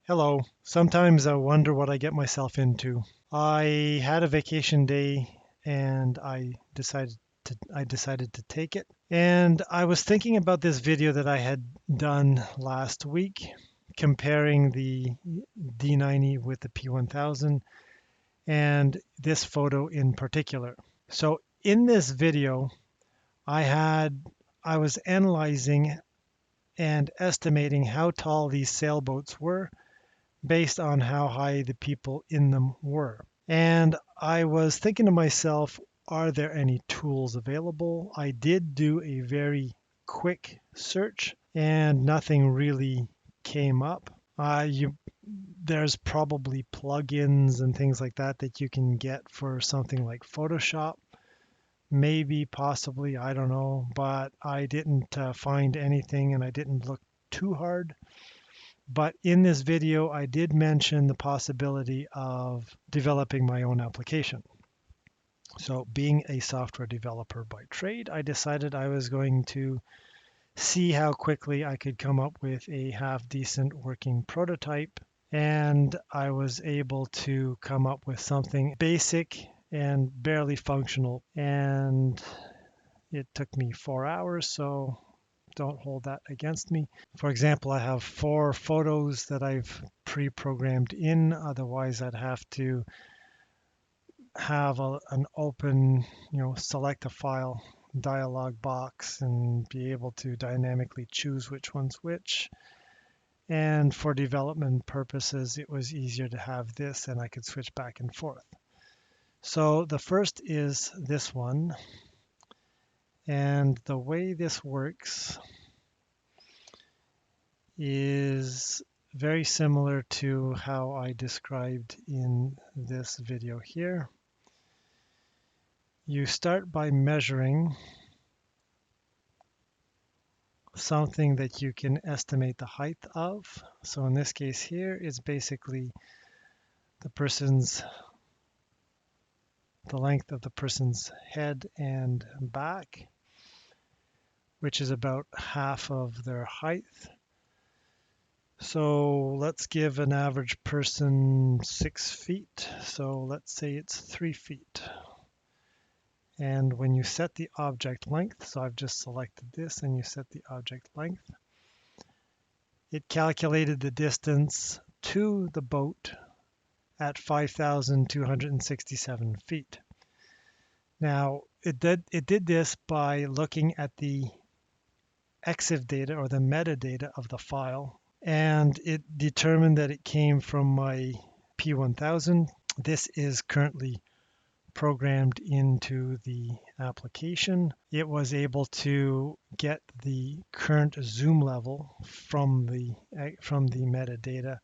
Hello. Sometimes I wonder what I get myself into. I had a vacation day and I decided to take it. And I was thinking about this video that I had done last week comparing the D90 with the P1000 and this photo in particular. So in this video, I had I was analyzing and estimating how tall these sailboats were based on how high the people in them were. And I was thinking to myself, are there any tools available? I did do a very quick search and nothing really came up. There's probably plugins and things like that that you can get for something like Photoshop. Maybe, possibly, I don't know, but I didn't find anything and I didn't look too hard. But in this video, I did mention the possibility of developing my own application. So being a software developer by trade, I decided I was going to see how quickly I could come up with a half decent working prototype. And I was able to come up with something basic and barely functional. And it took me 4 hours, so don't hold that against me. For example, I have 4 photos that I've pre-programmed in. Otherwise, I'd have to have an open, select a file dialog box and be able to dynamically choose which one's which. And for development purposes, it was easier to have this and I could switch back and forth. So the first is this one. And the way this works is very similar to how I described in this video here. You start by measuring something that you can estimate the height of. So in this case here, it's basically the length of the person's head and back, which is about half of their height. So let's give an average person 6 feet. So let's say it's 3 feet. And when you set the object length, so I've just selected this and you set the object length, it calculated the distance to the boat at 5,267 feet. Now, it did this by looking at the exif data or the metadata of the file, and it determined that it came from my P1000. This is currently programmed into the application. It was able to get the current zoom level from the metadata,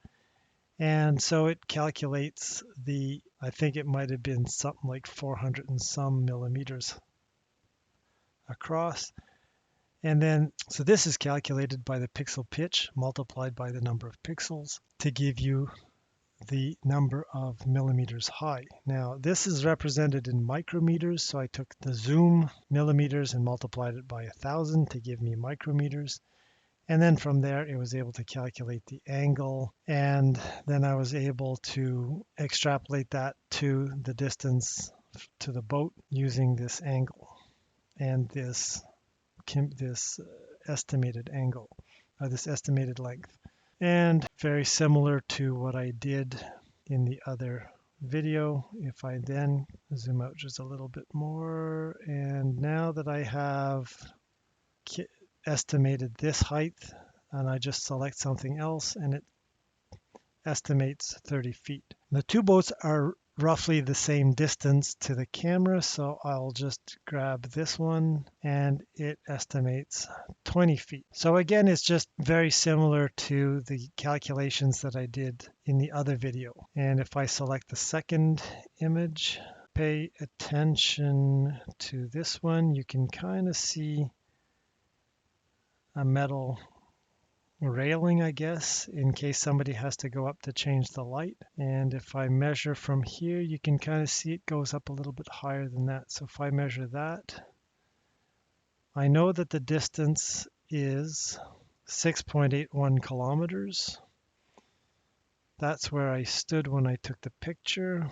and so it calculates I think it might have been something like 400 and some millimeters across. And then, so this is calculated by the pixel pitch multiplied by the number of pixels to give you the number of millimeters high. Now, this is represented in micrometers, so I took the zoom millimeters and multiplied it by 1,000 to give me micrometers. And then from there, it was able to calculate the angle, and then I was able to extrapolate that to the distance to the boat using this angle and this estimated angle, or this estimated length. And very similar to what I did in the other video, if I then zoom out just a little bit more, and now that I have estimated this height, and I just select something else, and it estimates 30 feet. The two boats are roughly the same distance to the camera, so I'll just grab this one and it estimates 20 feet. So again, it's just very similar to the calculations that I did in the other video. And if I select the second image, pay attention to this one, you can kind of see a metal railing, I guess, in case somebody has to go up to change the light. And if I measure from here, you can kind of see it goes up a little bit higher than that. So if I measure that, I know that the distance is 6.81 kilometers. That's where I stood when I took the picture.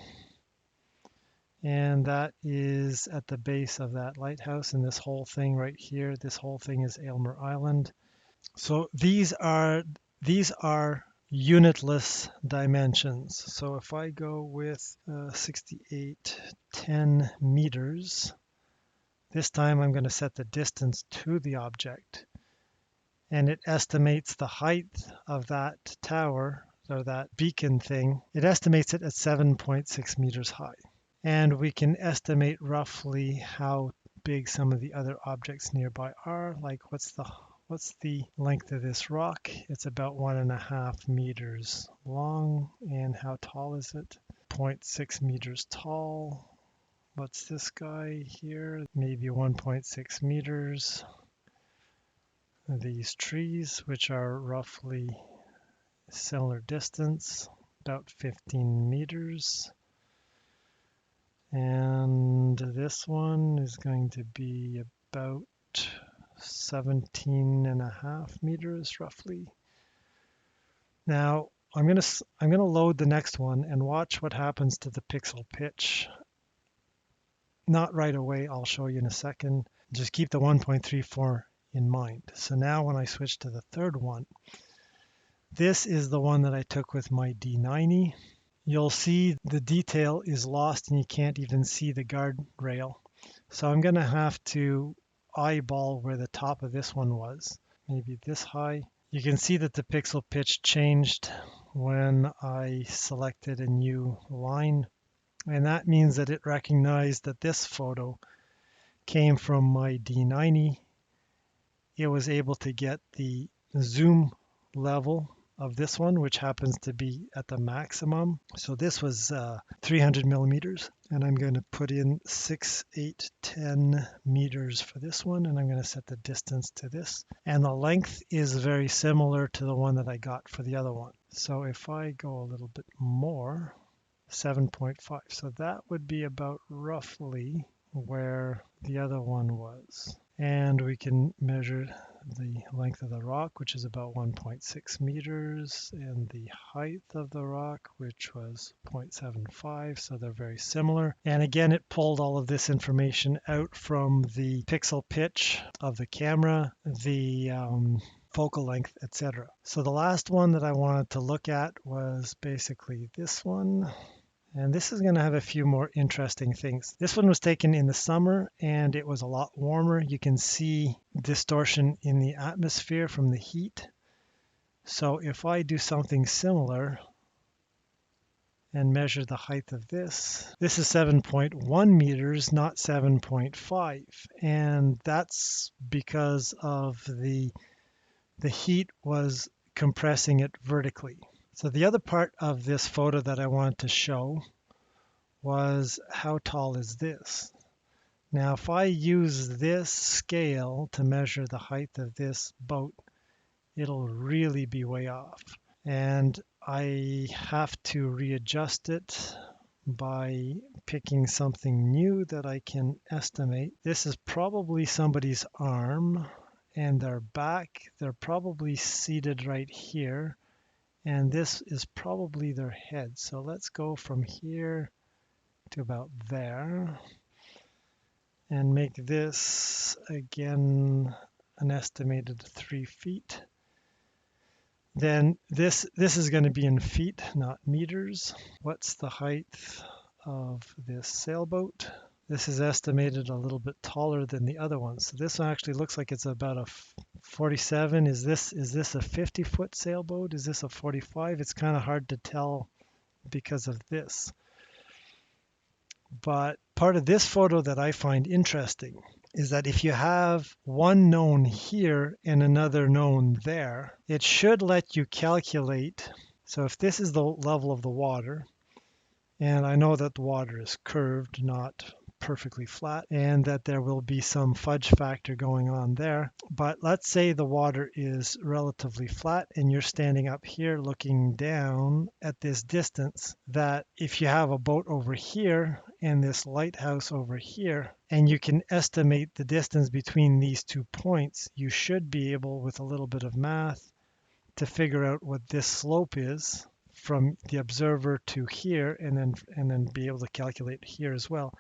And that is at the base of that lighthouse, and this whole thing right here, this whole thing is Aylmer Island. So these are unitless dimensions. So if I go with 6810 meters, this time I'm going to set the distance to the object, and it estimates the height of that tower or that beacon thing. It estimates it at 7.6 meters high. And we can estimate roughly how big some of the other objects nearby are. Like what's the length of this rock? It's about 1.5 meters long. And how tall is it? 0.6 meters tall. What's this guy here? Maybe 1.6 meters. These trees, which are roughly similar distance, about 15 meters. And this one is going to be about 17.5 meters roughly. Now I'm going to load the next one and watch what happens to the pixel pitch. Not right away, I'll show you in a second. Just keep the 1.34 in mind. So now when I switch to the third one, this is the one that I took with my D90. You'll see the detail is lost and you can't even see the guardrail. So I'm going to have to eyeball where the top of this one was, maybe this high. You can see that the pixel pitch changed when I selected a new line, and that means that it recognized that this photo came from my D90. It was able to get the zoom level of this one, which happens to be at the maximum. So this was 300 millimeters, and I'm going to put in 6810 meters for this one, and I'm going to set the distance to this. And the length is very similar to the one that I got for the other one. So if I go a little bit more, 7.5. So that would be about roughly where the other one was. And we can measure the length of the rock, which is about 1.6 meters, and the height of the rock, which was 0.75, so they're very similar. And again, it pulled all of this information out from the pixel pitch of the camera, the focal length, etc. So the last one that I wanted to look at was basically this one. And this is going to have a few more interesting things. This one was taken in the summer and it was a lot warmer. You can see distortion in the atmosphere from the heat. So if I do something similar and measure the height of this is 7.1 meters, not 7.5. And that's because of the heat was compressing it vertically. So the other part of this photo that I wanted to show was how tall is this? Now, if I use this scale to measure the height of this boat, it'll really be way off. And I have to readjust it by picking something new that I can estimate. This is probably somebody's arm and their back. They're probably seated right here. And this is probably their head. So let's go from here to about there and make this again an estimated 3 feet. Then this is going to be in feet, not meters. What's the height of this sailboat? This is estimated a little bit taller than the other one. So this one actually looks like it's about a 47. Is this a 50-foot sailboat? Is this a 45? It's kind of hard to tell because of this. But part of this photo that I find interesting is that if you have one known here and another known there, it should let you calculate. So if this is the level of the water, and I know that the water is curved, not perfectly flat, and that there will be some fudge factor going on there. But let's say the water is relatively flat and you're standing up here looking down at this distance, that if you have a boat over here and this lighthouse over here, and you can estimate the distance between these 2 points, you should be able, with a little bit of math, to figure out what this slope is from the observer to here, and then be able to calculate here as well.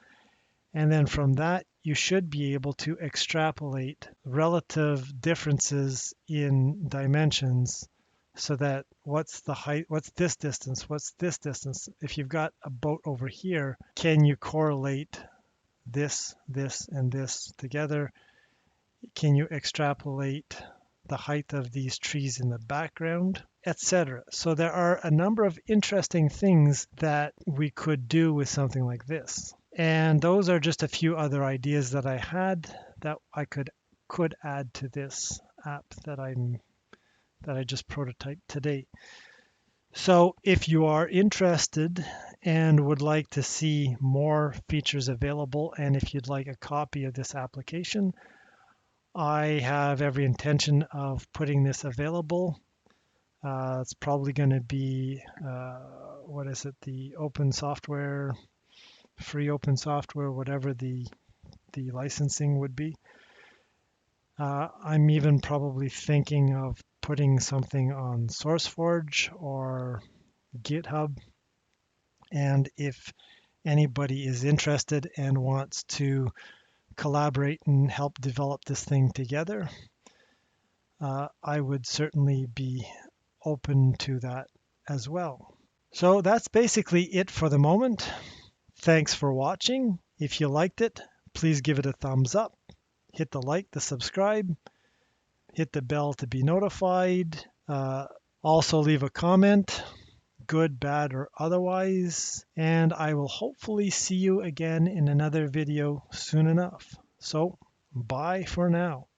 And then from that, you should be able to extrapolate relative differences in dimensions, so that what's the height, what's this distance, what's this distance. If you've got a boat over here, can you correlate this, this, and this together? Can you extrapolate the height of these trees in the background, etc.? So there are a number of interesting things that we could do with something like this. And those are just a few other ideas that I had that I could add to this app that I just prototyped today. So if you are interested and would like to see more features available, and if you'd like a copy of this application, I have every intention of putting this available. It's probably going to be, what is it, the open software, free open software, whatever the licensing would be. I'm even probably thinking of putting something on SourceForge or GitHub. And if anybody is interested and wants to collaborate and help develop this thing together, I would certainly be open to that as well. So that's basically it for the moment. Thanks for watching. If you liked it, please give it a thumbs up. Hit the like, the subscribe, hit the bell to be notified. Also leave a comment, good, bad, or otherwise. And I will hopefully see you again in another video soon enough. So bye for now.